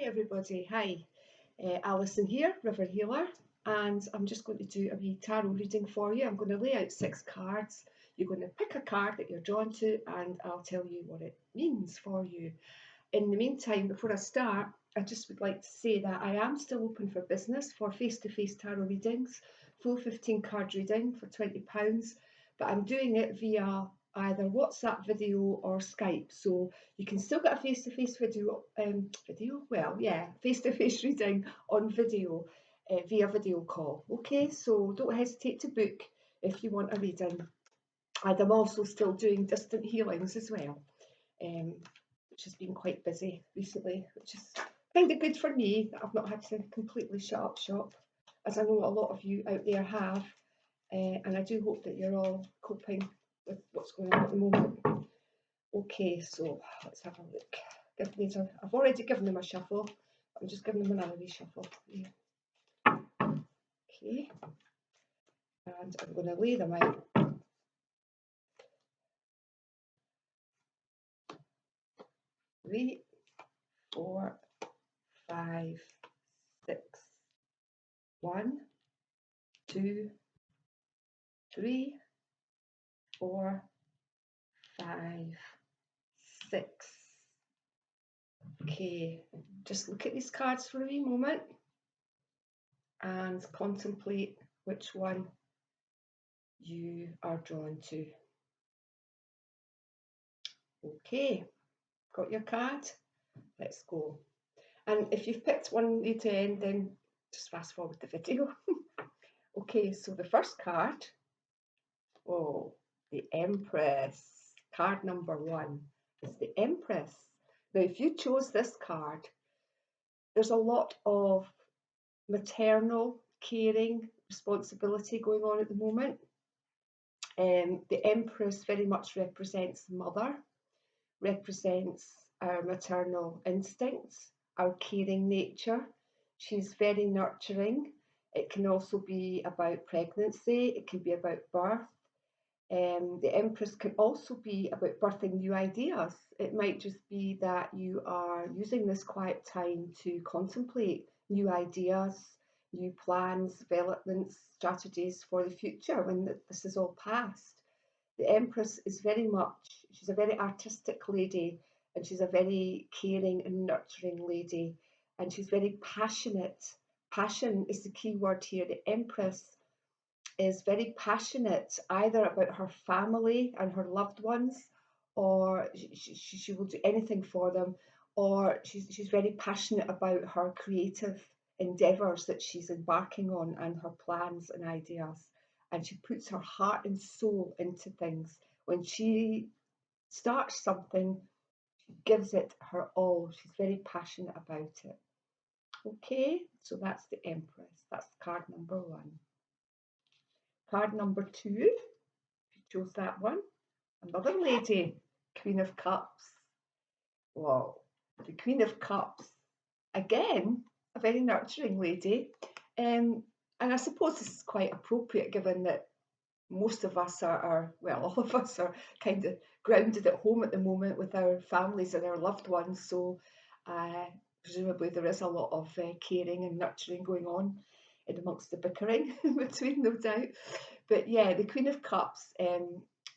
everybody. Hi, Alison here, River Healer, and I'm just going to do a wee tarot reading for you. I'm going to lay out 6 cards. You're going to pick a card that you're drawn to, and I'll tell you what it means for you. In the meantime, before I start, I just would like to say that I am still open for business for face-to-face tarot readings, full 15 card reading for £20, but I'm doing it via either WhatsApp video or Skype. So you can still get a face-to-face face-to-face reading on video via video call. Okay, so don't hesitate to book if you want a reading. And I'm also still doing distant healings as well, which has been quite busy recently, which is kind of good for me that I've not had to completely shut up shop, as I know a lot of you out there have. And I do hope that you're all coping with what's going on at the moment. Okay, so let's have a look. I've already given them a shuffle. I'm just giving them another wee shuffle. Yeah. Okay, and I'm going to lay them out. 3, 4, 5, 6. 1, 2, 3, 4, 5, 6. Okay, just look at these cards for a wee moment and contemplate which one you are drawn to. Okay, got your card? Let's go. And if you've picked one near to end, then just fast forward the video. Okay, so the first card, the Empress, card number 1 is the Empress. Now, if you chose this card, there's a lot of maternal, caring, responsibility going on at the moment. The Empress very much represents mother, represents our maternal instincts, our caring nature. She's very nurturing. It can also be about pregnancy, it can be about birth. The Empress can also be about birthing new ideas. It might just be that you are using this quiet time to contemplate new ideas, new plans, developments, strategies for the future when this is all past. The Empress is she's a very artistic lady, and she's a very caring and nurturing lady, and she's very passionate. Passion is the key word here. The Empress is very passionate either about her family and her loved ones, or she will do anything for them, or she's very passionate about her creative endeavours that she's embarking on and her plans and ideas. And she puts her heart and soul into things. When she starts something, she gives it her all. She's very passionate about it. Okay, so that's the Empress. That's card number 1. Card number 2, if you chose that one, another lady, Queen of Cups. Wow, the Queen of Cups, again, a very nurturing lady. And I suppose this is quite appropriate given that most of us all of us are kind of grounded at home at the moment with our families and our loved ones. So presumably there is a lot of caring and nurturing going on in amongst the bickering in between, no doubt. But yeah, the Queen of Cups,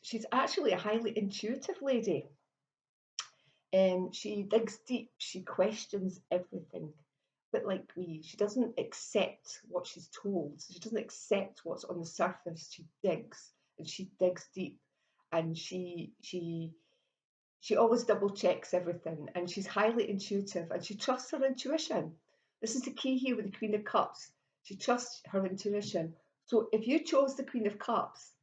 she's actually a highly intuitive lady. She digs deep, she questions everything. But like me, she doesn't accept what she's told. She doesn't accept what's on the surface. She digs, and she digs deep, and she always double checks everything, and she's highly intuitive, and she trusts her intuition. This is the key here with the Queen of Cups. She trusts her intuition. So if you chose the Queen of Cups,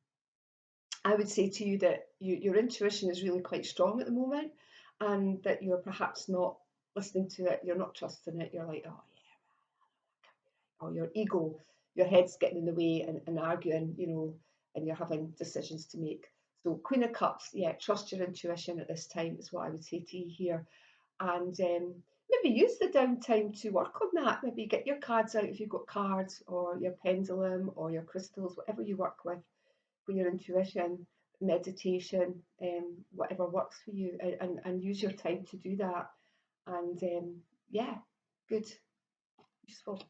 I would say to you that your intuition is really quite strong at the moment, and that you're perhaps not listening to it, you're not trusting it, you're like, oh yeah, or your ego, your head's getting in the way and arguing, and you're having decisions to make. So Queen of Cups, yeah, trust your intuition at this time is what I would say to you here. And maybe use the downtime to work on that. Maybe get your cards out if you've got cards, or your pendulum, or your crystals, whatever you work with for your intuition, meditation, whatever works for you, and use your time to do that. And yeah, Good, useful.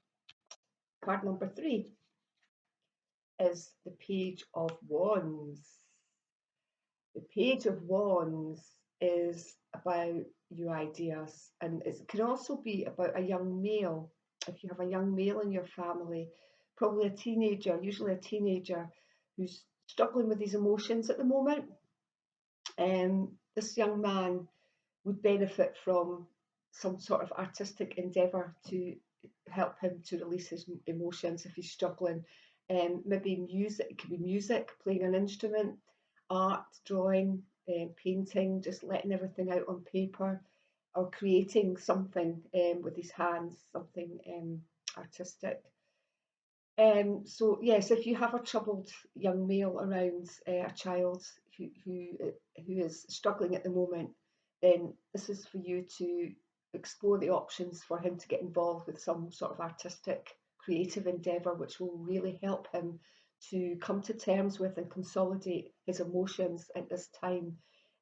Card number 3 is the Page of Wands. The Page of Wands is about your ideas, and it can also be about a young male. If you have a young male in your family, probably a teenager, usually a teenager who's struggling with these emotions at the moment, this young man would benefit from some sort of artistic endeavour to help him to release his emotions if he's struggling. Maybe music, it could be music, playing an instrument, art, drawing, painting, just letting everything out on paper, or creating something with his hands, something artistic. So yes, if you have a troubled young male around, a child who is struggling at the moment, then this is for you to explore the options for him to get involved with some sort of artistic, creative endeavour, which will really help him to come to terms with and consolidate his emotions at this time.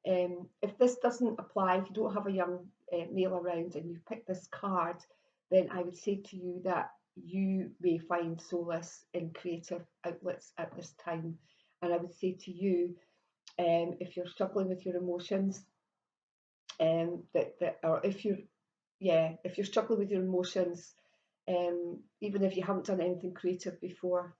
If this doesn't apply, if you don't have a young male around and you've picked this card, then I would say to you that you may find solace in creative outlets at this time. And I would say to you, if you're struggling with your emotions, or if you're struggling with your emotions, even if you haven't done anything creative before,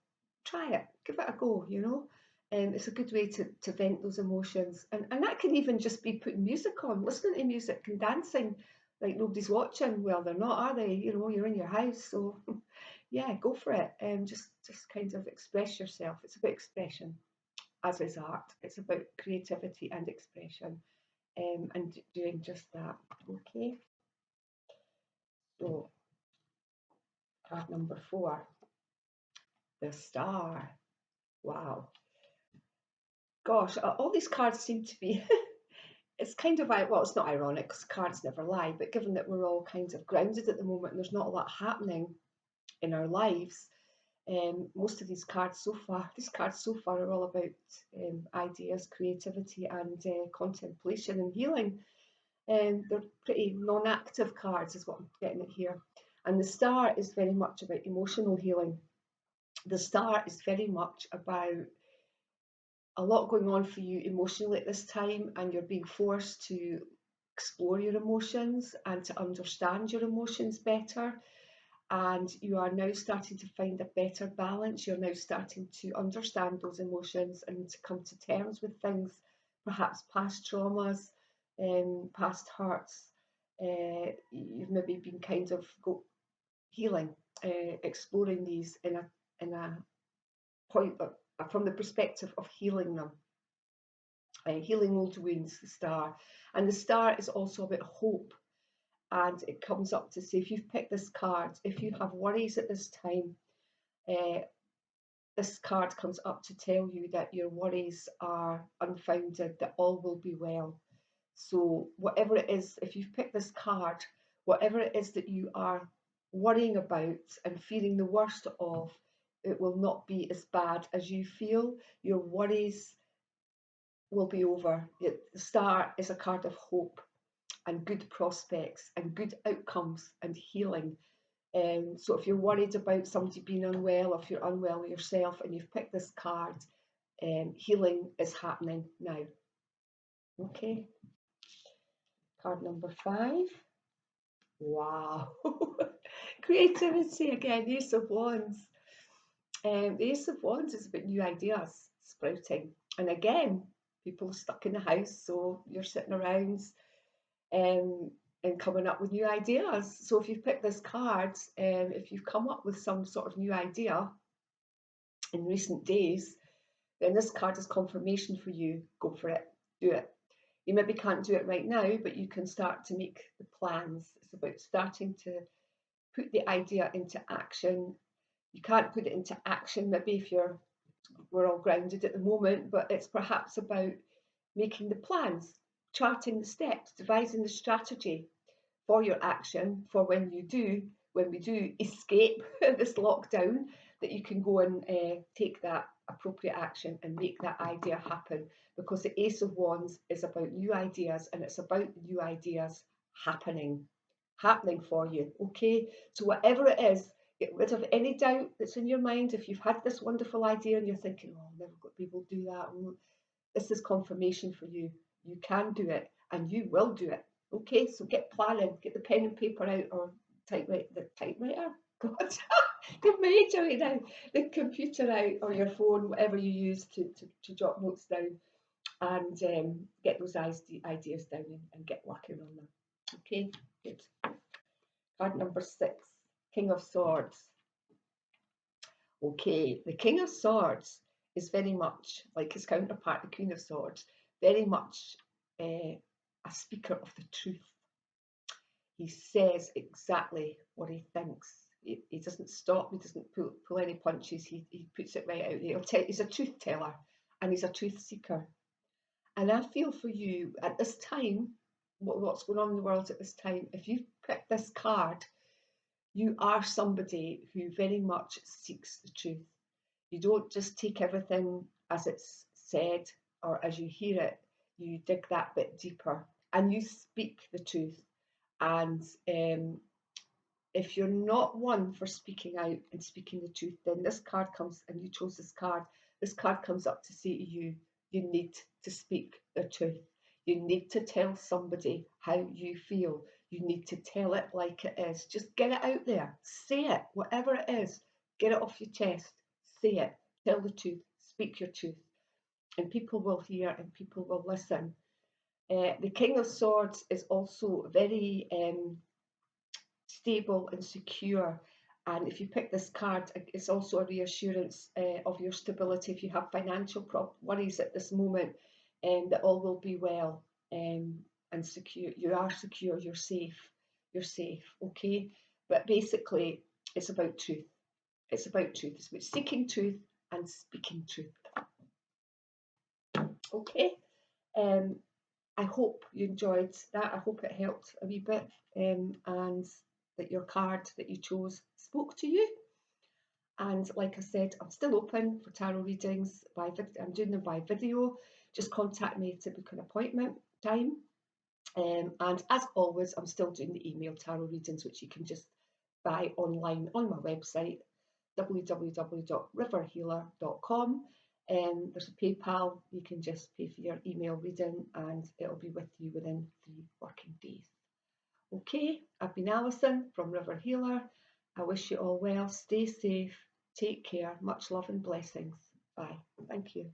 try it, give it a go, you know. It's a good way to vent those emotions. And that can even just be putting music on, listening to music and dancing like nobody's watching. Well, they're not, are they? You know, you're in your house, so yeah, go for it. Just kind of express yourself. It's about expression, as is art. It's about creativity and expression, and doing just that. Okay, so card number 4, the Star. Wow. Gosh, all these cards seem to be, it's kind of, well, it's not ironic because cards never lie, but given that we're all kind of grounded at the moment and there's not a lot happening in our lives, most of these cards so far are all about ideas, creativity, and contemplation and healing. They're pretty non-active cards, is what I'm getting at here. And the Star is very much about emotional healing. The Star is very much about a lot going on for you emotionally at this time, and you're being forced to explore your emotions and to understand your emotions better. And you are now starting to find a better balance. You're now starting to understand those emotions and to come to terms with things, perhaps past traumas, past hurts. You've maybe been kind of healing, exploring these in a point of, from the perspective of healing them. Healing old wounds, the Star. And the Star is also about hope. And it comes up to say, if you've picked this card, if you have worries at this time, uh, this card comes up to tell you that your worries are unfounded, that all will be well. So, whatever it is, if you've picked this card, whatever it is that you are worrying about and feeling the worst of, it will not be as bad as you feel. Your worries will be over. The Star is a card of hope and good prospects and good outcomes and healing. So if you're worried about somebody being unwell, or if you're unwell yourself and you've picked this card, healing is happening now. Okay, card number 5. Wow. Creativity again, Ace of Wands. The Ace of Wands is about new ideas sprouting. And again, people are stuck in the house, so you're sitting around um, and coming up with new ideas. So if you've picked this card, if you've come up with some sort of new idea in recent days, then this card is confirmation for you. Go for it, do it. You maybe can't do it right now, but you can start to make the plans. It's about starting to put the idea into action. You can't put it into action maybe if we're all grounded at the moment, but it's perhaps about making the plans, charting the steps, devising the strategy for your action for when we do escape this lockdown, that you can go and take that appropriate action and make that idea happen, because the Ace of Wands is about new ideas, and it's about new ideas happening. happening for you. Okay, so whatever it is, get rid of any doubt that's in your mind. If you've had this wonderful idea and you're thinking, oh, I'll never got people do that, this is confirmation for you. You can do it and you will do it. Okay, so get planning, get the pen and paper out, or the typewriter. God, give me age away now. The computer out, or your phone, whatever you use to jot notes down, and get those ideas down, and get working on them. Okay, good. Card number 6, King of Swords. Okay, the King of Swords is very much like his counterpart, the Queen of Swords, very much a speaker of the truth. He says exactly what he thinks. He doesn't stop, he doesn't pull any punches, he puts it right out there. He's a truth teller and he's a truth seeker. And I feel for you at this time, what's going on in the world at this time, if you pick this card, you are somebody who very much seeks the truth. You don't just take everything as it's said or as you hear it, you dig that bit deeper and you speak the truth. And if you're not one for speaking out and speaking the truth, then this card comes, and you chose this card comes up to say to you, you need to speak the truth. You need to tell somebody how you feel. You need to tell it like it is. Just get it out there. Say it, whatever it is. Get it off your chest. Say it. Tell the truth. Speak your truth. And people will hear and people will listen. The King of Swords is also very stable and secure. And if you pick this card, it's also a reassurance of your stability. If you have financial worries at this moment, that all will be well, and secure. You are secure. You're safe. You're safe. Okay. But basically, it's about truth. It's about truth. It's about seeking truth and speaking truth. Okay. Um, I hope you enjoyed that. I hope it helped a wee bit, and that your card that you chose spoke to you. And like I said, I'm still open for tarot readings. I'm doing them by video. Just contact me to book an appointment time. And as always, I'm still doing the email tarot readings, which you can just buy online on my website, www.riverhealer.com. There's a PayPal. You can just pay for your email reading and it'll be with you within 3 working days. Okay, I've been Alison from River Healer. I wish you all well. Stay safe. Take care. Much love and blessings. Bye. Thank you.